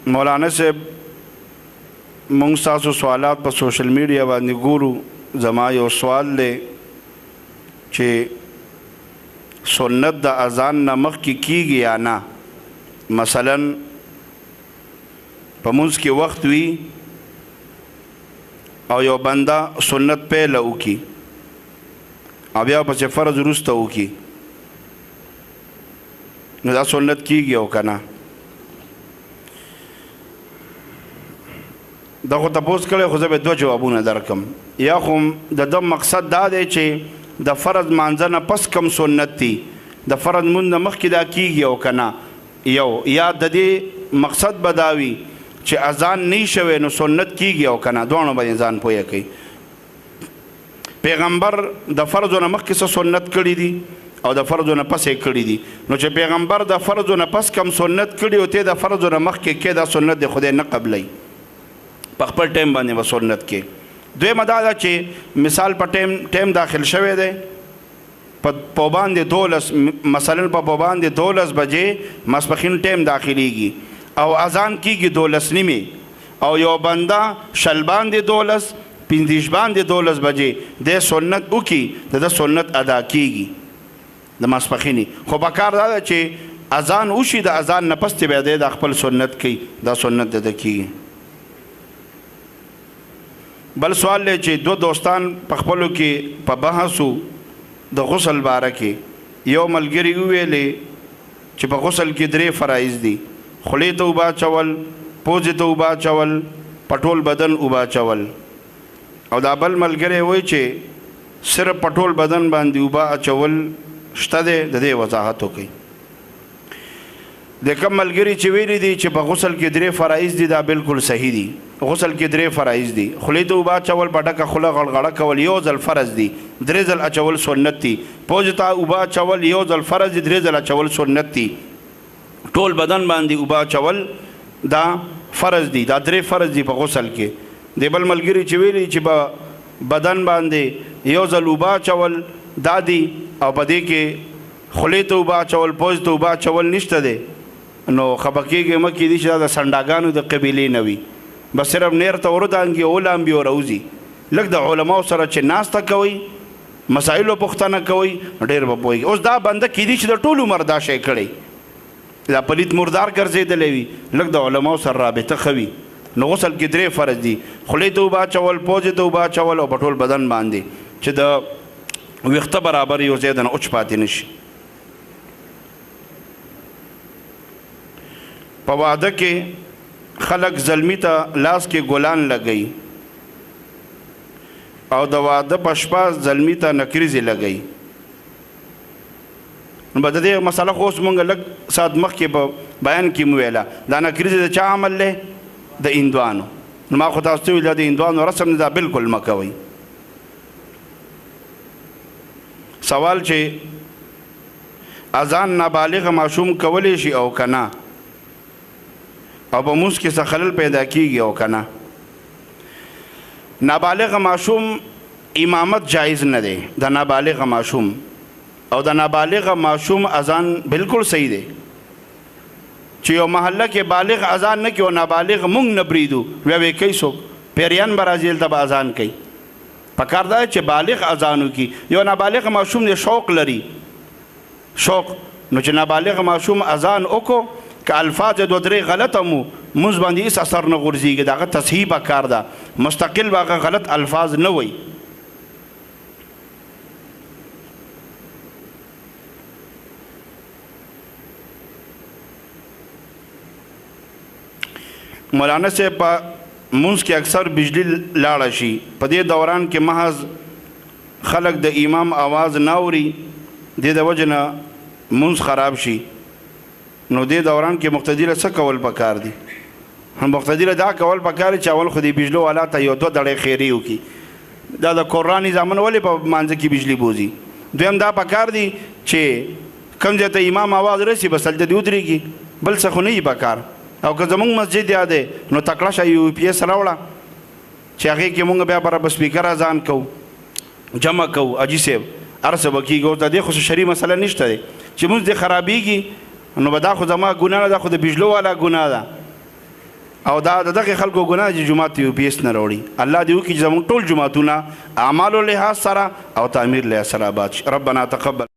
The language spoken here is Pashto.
مولانا صاحب مونږ ستاسو سوالات په سوشل میډیا باندې ګورو. زما یو سوال دی چې سنت د اذان نه مخکې کیږي یا نه؟ مثلا په مونځ کې وخت وي او یو بنده سنت پیله وکړي او بیا پسې فرض وروسته وکړي، نو دا سنت کیږي او که نه؟ دا خو تپوس کړی، خو زه به دوه جوابونه درکم. یا خو د ده مقصد دا دی چې د فرض مانځه نه پس کم سنت دي، د فرض مونځ نه مخکې دا کیږي او که نه؟ یو یا د دې مقصد به دا وي چې اذان نه شوی نو سنت کیږي او که نه؟ دواړو باندې ځان پوهه کوي. پیغمبر د فرضو نه مخکې څه سنت کړي دي او د فرضو نه پس یې کړي دي، نو چې پیغمبر د فرضو نه پس کم سنت کړي او ته د فرضو نه مخکې کې دا سنت د خدای نه قبلوي، په خپل ټایم باندې به سنت کې. دویمه دا ده چې مثال په ټایم داخل شوی دی، په باندې 12 مثلا په باندې 12 بجې ماسپښین ټایم داخلیږي او اذان کیږي 12 نیمې او یو بنده شل باندې 12 پنځه باندې 12 بجې د سنت وکي، د سنت ادا کیږي د ماسپښینی. خو پکار دا ده چې اذان وشي، د اذان نه پس بیا د خپل سنت کوي، دا سنت د کیږي. بل سوال دی چې دو دوستان په خپلو کې په بحثو د غسل باره کې، یو ملګري وویلې چې په غسل کې 3 فرایض دي: خولې ته اوبه اچول، پوزې ته اوبه اچول، په ټول بدن اوبه اچول. او دا بل ملګری وایي چې صرف په ټول بدن باندې اوبه اچول شته دی، د دې وضاحت وکړي. د کوم ملګري چې ویلي دي چې په غسل کې 3 فرایض دي، دا بالکل صحیح دي. غسل کې 3 فرایض دي: خولې ته اوبه اچول، په ډکه خوله غړغړه کول یو ځل فرض دي، 3 ځل اچول سنت دي. پوزې ته اوبه اچول یو ځل فرض دي، 3 ځل اچول سنت دي. ټول بدن باندې اوبه اچول دا فرض دي، دا 3 فرض دي په غسل کې. د بل ملګري چې ویلي چې په بدن باندې یو ځل اوبه اچول دا دي او په دې کې خولې ته اوبه اچول، پوزې ته اوبه اچول نشته دی، نو خفه کېږئ مه کېدای شي دا د سنډاګانو د قبیلې نه وي، بس صرف نیر ته وردانګي او لامبي او روځي. لږ د علماو سره چې ناسته کوئ، مسایلو پوښتنه کوئ، ډېر به پوهېږي. اوس دا بنده کېدای شي د ټول عمر دا شی کړی، دا پلیت مردار ګرځېدلی وي، لږ د علماو سره رابطه ښه وي. نو غسل کې 3 فرض دي: خولې ته اوبه اچول، پوزې ته اوبه اچول او په ټول بدن باندې، چې د ویښته برابر یو ځای نه اوچ پاتې نه شي. په واده کې خلک زلمی ته لاس کې ګلان لګوي او د واده په شپه زلمی ته نکریزې لګوي. نو به د دې مسله خو اوس مونږ لږ ساعت مخکې په بیان کې مو ویله، دا نکریزې د چا عمل دی؟ د هندوانو. نو ما خو تاسو ته ویل د هندوانو رسم نه، دا بالکل مه کوئ. سوال چې اذان نابالغ ماشوم کولی شي او که نه، او په مونځ کې څه خلل پیدا کیږي او که نه؟ نابالغ ماشوم امامت جایز نه دی د نابالغ ماشوم، او د نابالغ ماشوم اذان بالکل صحیح دی. چې یو محله کې بالغ اذان نه کوي او نابالغ مونږ نه بریدو، بیا به کوي څوک؟ پیریان به راځي هلته به اذان کوي. پکار دا چې بالغ اذان وکړي. یو نابالغ ماشوم دی شوق لري، شوق، نو چې نابالغ ماشوم اذان وکړو که الفاظ 2-3 غلط مو مونځ باندې هېڅ اثر نه غورځېږي، د هغه تصحیح پکار ده، مستقل به هغه غلط الفاظ نه وایي. مولانا صاحب په مونځ کې اکثر بجلی لاړه شي، په دې دوران کې محض خلک د امام آواز نه اوري، دې د وجې نه مونځ خراب شي. نو دې دوران کې مقتدي له څه کول پکار دي؟ مقتدي له دا کول پکار دي چې اول خو د بجلو والا ته یو 2 دړۍ خیرې وکړي. دا د قرآن نظامونه ولې په مانځه کې بجلی بوځي؟ دویم دا پکار دي چې کوم ځای ته امام آواز رسي بس هلته دې ودرېږي، بل څه خو نه وي پکار. او که زمونږ مسجد یاد دی نو تکړه شه UPS راوړه چې هغې کې مونږ بیا برابر سپیکر اذان کوو، جمع کوو، حاجي صاحب هر څه به کېږي. اوس د دې خو شرعي مسله نشته دی چې مونځ دې خرابېږي، نو به دا خو زما ګناه نه ده، خو د بجلو والا ګناه ده. او دا دغه خلکو ګناه چې جمعات یو پیس نه وروړي الله دې وکړي چې زموږ ټول جمعتونه اعمالو لحاظ سره او تعمیر لحاظ سره آباد شي. ربنا تقبل